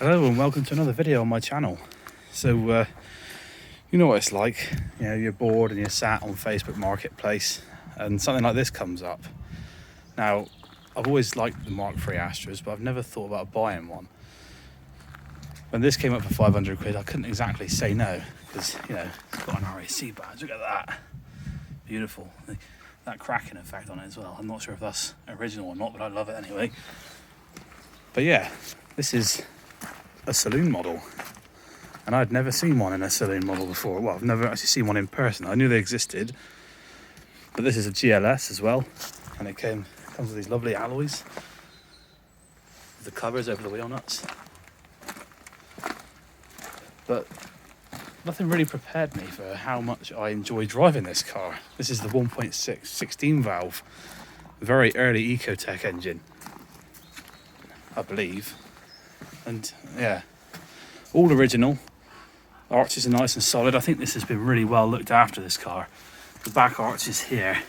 Hello and welcome to another video on my channel. So you know what it's like, you know, you're bored and you're sat on Facebook Marketplace and something like this comes up. Now, I've always liked the Mark III Astras, but I've never thought about buying one. When this came up for 500 quid, I couldn't exactly say no, because, you know, it's got an RAC badge. Look at that. Beautiful. That cracking effect on it as well. I'm not sure if that's original or not, but I love it anyway. But yeah, this is a saloon model, and I'd never seen one in a saloon model before. Well, I've never actually seen one in person. I knew they existed, but this is a GLS as well, and it comes with these lovely alloys, the covers over the wheel nuts. But nothing really prepared me for how much I enjoy driving this car. This is the 1.6 16 valve, very early Ecotec engine, I believe. And yeah, all original. Arches are nice and solid. I think this has been really well looked after, this car. The back arches here,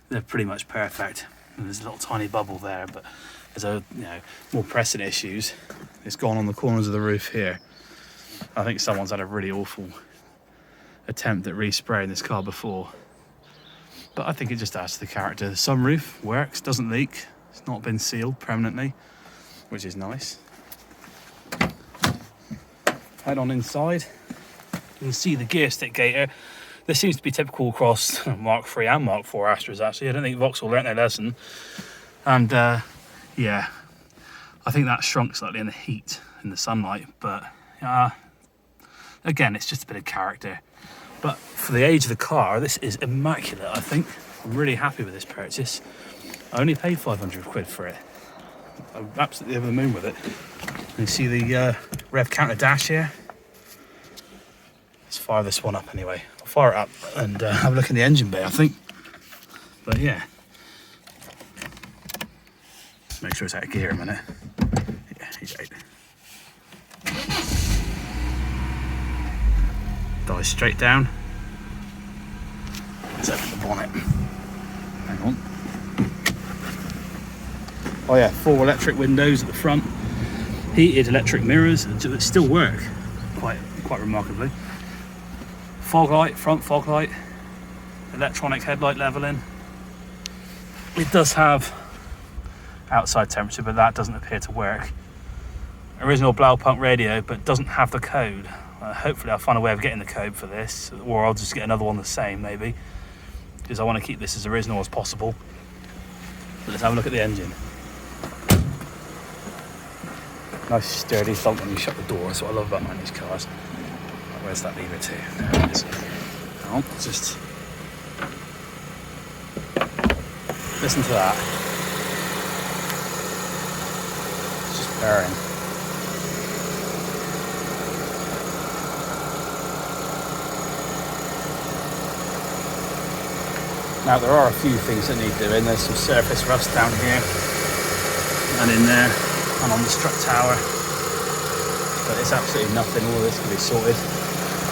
they're pretty much perfect. And there's a little tiny bubble there, but there's more pressing issues. It's gone on the corners of the roof here. I think someone's had a really awful attempt at respraying this car before, but I think it just adds to the character. The sunroof works, doesn't leak. It's not been sealed permanently, which is nice. Head on inside, you can see the gear stick gator. This seems to be typical across Mark III and Mark IV Astras, actually. I don't think Vauxhall learnt their lesson. And yeah, I think that shrunk slightly in the heat, in the sunlight, but again, it's just a bit of character. But for the age of the car, this is immaculate, I think. I'm really happy with this purchase. I only paid 500 quid for it. I'm absolutely over the moon with it. You see the rev counter dash here? Let's fire this one up anyway. I'll fire it up and have a look in the engine bay, I think. But yeah. Let's make sure it's out of gear a minute. Yeah, he's out. Dive straight down. Let's open the bonnet. Hang on. Oh yeah, 4 electric windows at the front, heated electric mirrors that still work quite remarkably. Fog light, front fog light, electronic headlight leveling. It does have outside temperature, but that doesn't appear to work. Original Blaupunkt radio, but doesn't have the code. Hopefully I'll find a way of getting the code for this, or I'll just get another one the same maybe, because I want to keep this as original as possible. But let's have a look at the engine. Nice sturdy thump when you shut the door. That's what I love about these cars. Where's that lever to? There it is. Hang on, just listen to that. It's just purring. Now there are a few things that need doing. There's some surface rust down here and in there, and on the strut tower, but it's absolutely nothing. All this can be sorted.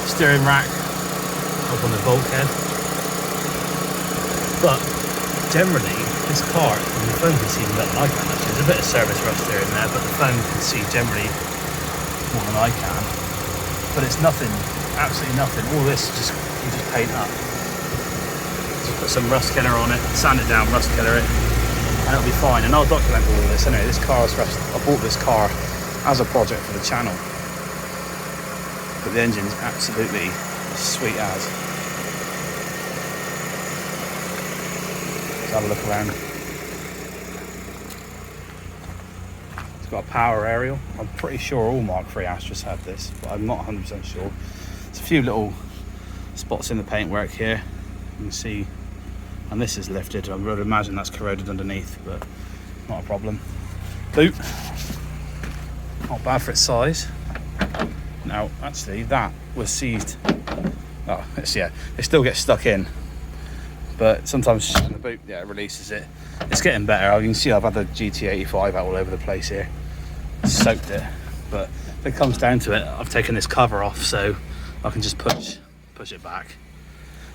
Steering rack up on the bulkhead, but generally this car, and the phone can see better than I can actually. There's a bit of service rust here and there, but the phone can see generally more than I can. But it's nothing, absolutely nothing. All this you just paint up. Just put some rust killer on it, sand it down, rust killer it, and it'll be fine. And I'll document all of this anyway. This car is rust. I bought this car as a project for the channel, but the engine is absolutely sweet as. Let's have a look around. It's got a power aerial. I'm pretty sure all Mark III Astras have this, but I'm not 100% sure. There's a few little spots in the paintwork here. You can see, and this is lifted. I would imagine that's corroded underneath, but not a problem. Boot, not bad for its size. Now, actually, that was seized. Oh, it still gets stuck in, but sometimes the boot, it releases it. It's getting better. You can see I've had the GT85 out all over the place here. Soaked it, but if it comes down to it, I've taken this cover off so I can just push it back.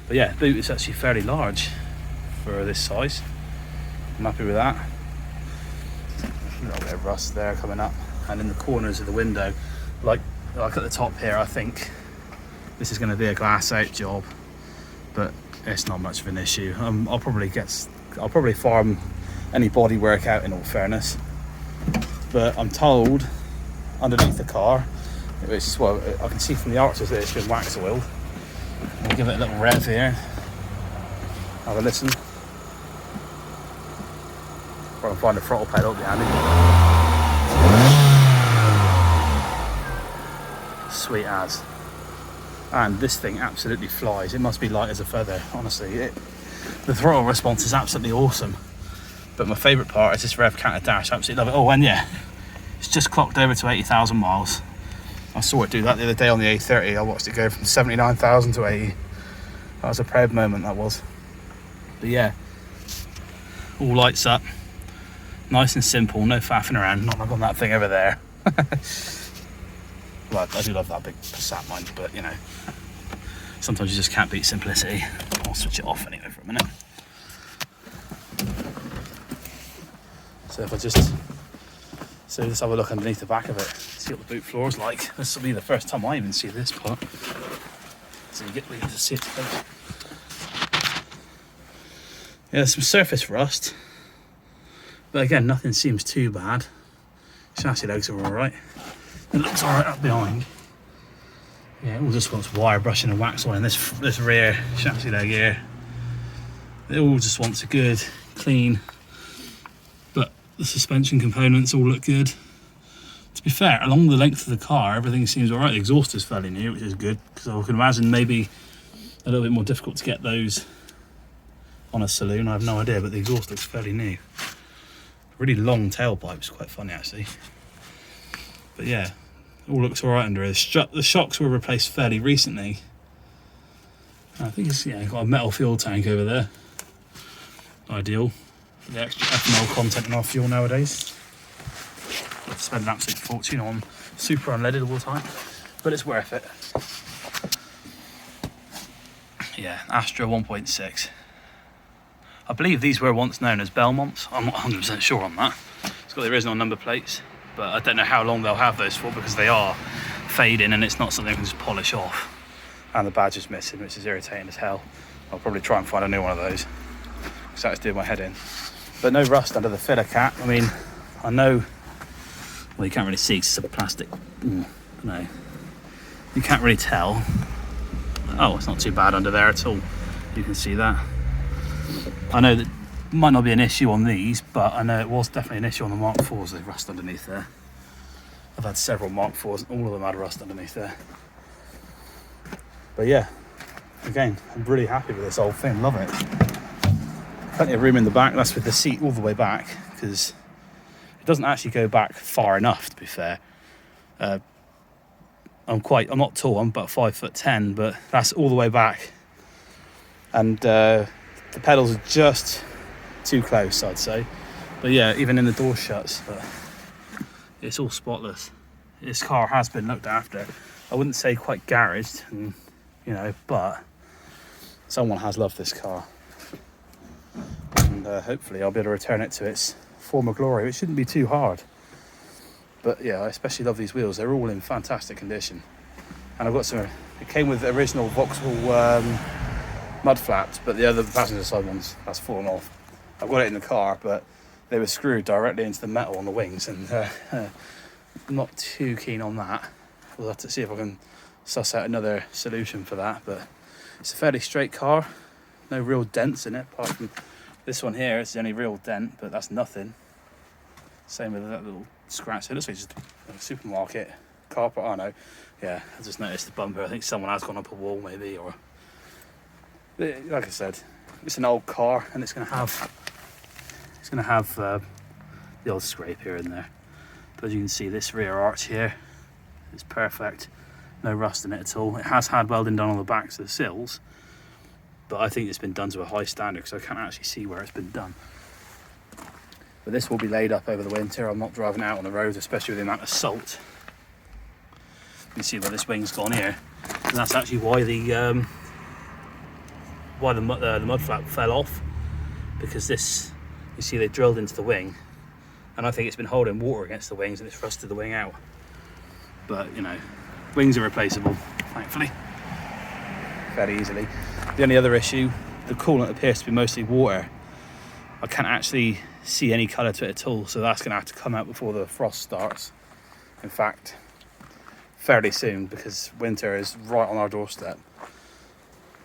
But yeah, the boot is actually fairly large for this size. I'm happy with that. A little bit of rust there coming up. and in the corners of the window, like at the top here. I think this is going to be a glass out job, but it's not much of an issue. I'll probably farm any bodywork out, in all fairness, but I'm told underneath the car, which, well, I can see from the arches that it's been wax oiled. I'll give it a little rev here, have a listen. Try and find the throttle pedal behind me. Sweet as. And this thing absolutely flies. It must be light as a feather, honestly. The throttle response is absolutely awesome. But my favourite part is this rev counter dash. Absolutely love it. Oh, and yeah, it's just clocked over to 80,000 miles. I saw it do that the other day on the A30. I watched it go from 79,000 to 80. That was a proud moment, that was. But yeah, all lights up. Nice and simple, no faffing around. Not like on that thing over there. Well, I do love that big Passat mind, but you know, sometimes you just can't beat simplicity. I'll switch it off anyway for a minute. So if I just have a look underneath the back of it, see what the boot floor is like. This will be the first time I even see this part, so you get to see it together. Yeah, there's some surface rust, but again, nothing seems too bad. Chassis legs are all right. It looks all right up behind. Yeah, it all just wants wire brushing and wax on in this rear chassis leg here. It all just wants a good, clean. But the suspension components all look good. To be fair, along the length of the car, everything seems all right. The exhaust is fairly new, which is good, because I can imagine maybe a little bit more difficult to get those on a saloon. I have no idea, but the exhaust looks fairly new. Really long tailpipes, quite funny actually. But yeah, it all looks all right under here. The shocks were replaced fairly recently. I think it's, yeah, got a metal fuel tank over there. Ideal for the extra ethanol content in our fuel nowadays. I've spent an absolute fortune on super unleaded all the time, but it's worth it. Yeah, Astra 1.6. I believe these were once known as Belmonts. I'm not 100% sure on that. It's got the original number plates, but I don't know how long they'll have those for, because they are fading and it's not something I can just polish off. And the badge is missing, which is irritating as hell. I'll probably try and find a new one of those, because that's doing my head in. But no rust under the filler cap. I mean, I know, well, you can't really see because it's a plastic. No, you can't really tell. Oh, it's not too bad under there at all. You can see that. I know that might not be an issue on these, but I know it was definitely an issue on the Mark IVs. There's rust underneath there. I've had several Mark IVs, and all of them had rust underneath there. But yeah, again, I'm really happy with this old thing. Love it. Plenty of room in the back. That's with the seat all the way back, because it doesn't actually go back far enough, to be fair. I'm not tall. I'm about 5'10", but that's all the way back, and the pedals are just too close, I'd say. But yeah, even in the door shuts, but it's all spotless. This car has been looked after. I wouldn't say quite garaged, and you know, but someone has loved this car, and hopefully I'll be able to return it to its former glory, which shouldn't be too hard. But yeah, I especially love these wheels. They're all in fantastic condition, and I've got some. It came with the original Vauxhall mud flaps, but the other passenger side ones, that's fallen off. I've got it in the car, but they were screwed directly into the metal on the wings, and I'm not too keen on that. We'll have to see if I can suss out another solution for that, but it's a fairly straight car. No real dents in it, apart from this one here. It's the only real dent, but that's nothing. Same with that little scratch. It looks like just a supermarket carpet. I know. Yeah, I just noticed the bumper. I think someone has gone up a wall, maybe, or like I said, it's an old car, and it's going to have the old scrape here and there. But as you can see, this rear arch here is perfect. No rust in it at all. It has had welding done on the backs of the sills, but I think it's been done to a high standard, because I can't actually see where it's been done. But this will be laid up over the winter. I'm not driving out on the road, especially with the amount of salt. You can see where this wing's gone here, and that's actually why the mud flap fell off, because this, you see, they drilled into the wing, and I think it's been holding water against the wings and it's rusted the wing out. But you know, wings are replaceable, thankfully, fairly easily. The only other issue, the coolant appears to be mostly water. I can't actually see any colour to it at all, so that's going to have to come out before the frost starts. In fact, fairly soon, because winter is right on our doorstep.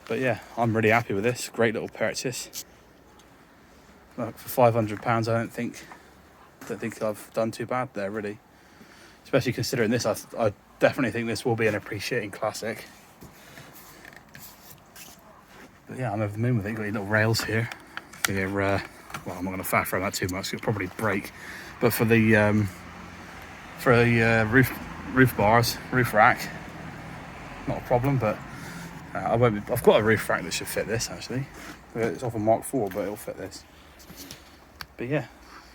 But yeah, I'm really happy with this. Great little purchase. Look, for £500, I don't think I've done too bad there, really. Especially considering this, I definitely think this will be an appreciating classic. But yeah, I'm over the moon with it. Got your little rails here. Well, I'm not going to faff around that too much. It'll probably break. But for the roof bars, roof rack, not a problem. But I've got a roof rack that should fit this actually. It's off a Mark IV, but it'll fit this. But yeah,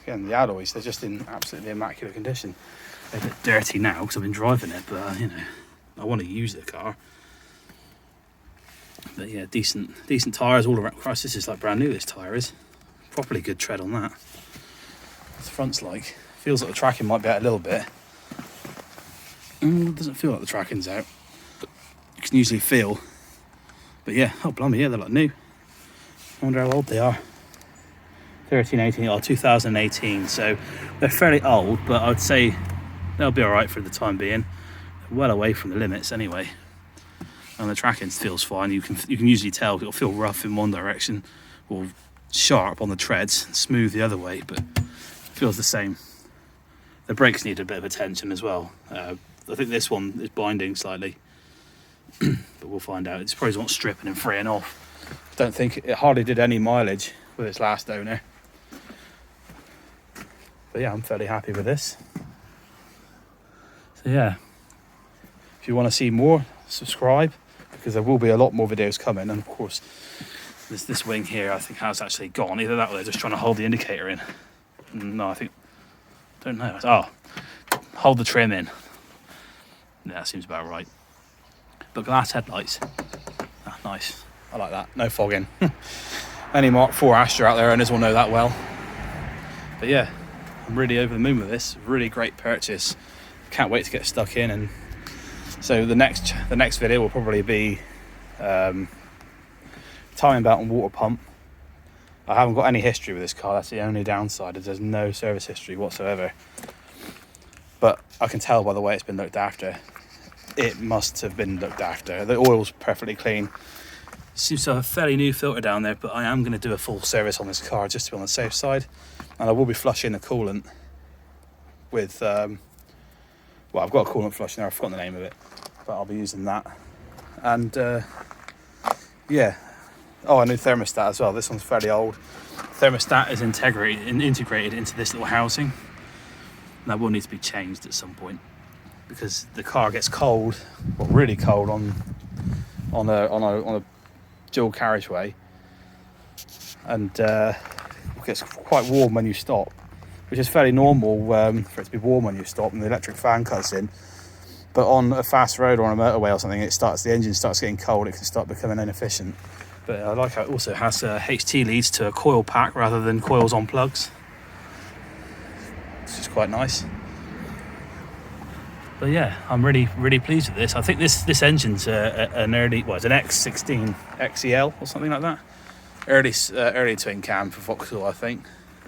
again, the alloys, they're just in absolutely immaculate condition. They're a bit dirty now because I've been driving it, but you know, I want to use the car. But yeah, decent tyres all around. Christ, this is like brand new, this tyre is. Properly good tread on that. The front's like, feels like the tracking might be out a little bit. Doesn't feel like the tracking's out. You can usually feel. But yeah, oh blimey, yeah, they're like new. I wonder how old they are. 2018, so they're fairly old, but I'd say they'll be alright for the time being. They're well away from the limits anyway. And the tracking feels fine. You can usually tell it'll feel rough in one direction or sharp on the treads, smooth the other way, but it feels the same. The brakes need a bit of attention as well. I think this one is binding slightly, but we'll find out. It's probably not stripping and freeing off. Don't think it hardly did any mileage with its last owner. But yeah, I'm fairly happy with this. So yeah, if you want to see more, subscribe, because there will be a lot more videos coming. And of course, this wing here I think has actually gone. Either that or they're just trying to hold the indicator in. No, don't know. Oh, hold the trim in. Yeah, that seems about right. But glass headlights. Ah, nice. I like that. No fogging. Any Mark IV Astra out there owners will know that well. But yeah, I'm really over the moon with this. Really great purchase. Can't wait to get stuck in. And so the next video will probably be timing belt and water pump. I haven't got any history with this car. That's the only downside, is there's no service history whatsoever. But I can tell by the way it's been looked after. It must have been looked after. The oil's perfectly clean. Seems to have a fairly new filter down there, but I am going to do a full service on this car just to be on the safe side. And I will be flushing the coolant with, well, I've got a coolant flush there, I've forgotten the name of it, but I'll be using that. And yeah, oh, a new thermostat as well. This one's fairly old. Thermostat is integrated into this little housing. And that will need to be changed at some point, because the car gets cold, well, really cold on a dual carriageway, and it gets quite warm when you stop, which is fairly normal for it to be warm when you stop and the electric fan cuts in. But on a fast road or on a motorway or something, the engine starts getting cold. It can start becoming inefficient. But I like how it also has HT leads to a coil pack rather than coils on plugs. It's just quite nice. But yeah, I'm really pleased with this. I think this engine's an early, it's an X16 XEL or something like that. Early twin cam for Vauxhall, I think.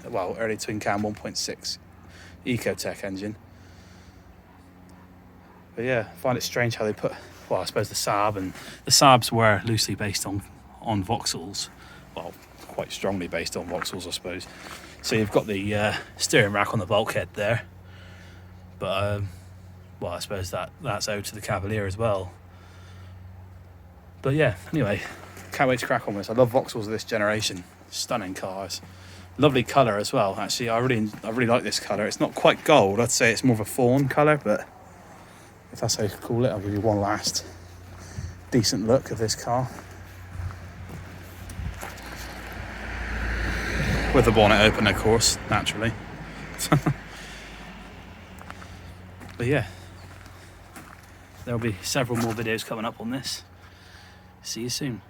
Well, early twin cam 1.6 Ecotech engine. But yeah, I find it strange how they put, well, I suppose the Saabs were loosely based on Vauxhalls. Well, quite strongly based on Vauxhalls, I suppose. So you've got the steering rack on the bulkhead there. But well, I suppose that's owed to the Cavalier as well. But yeah, anyway, can't wait to crack on with this. I love Vauxhalls of this generation. Stunning cars. Lovely colour as well. Actually, I really like this colour. It's not quite gold. I'd say it's more of a fawn colour, but if that's how you call it, I'll give you one last decent look of this car. With the bonnet open, of course, naturally. But yeah, there'll be several more videos coming up on this. See you soon.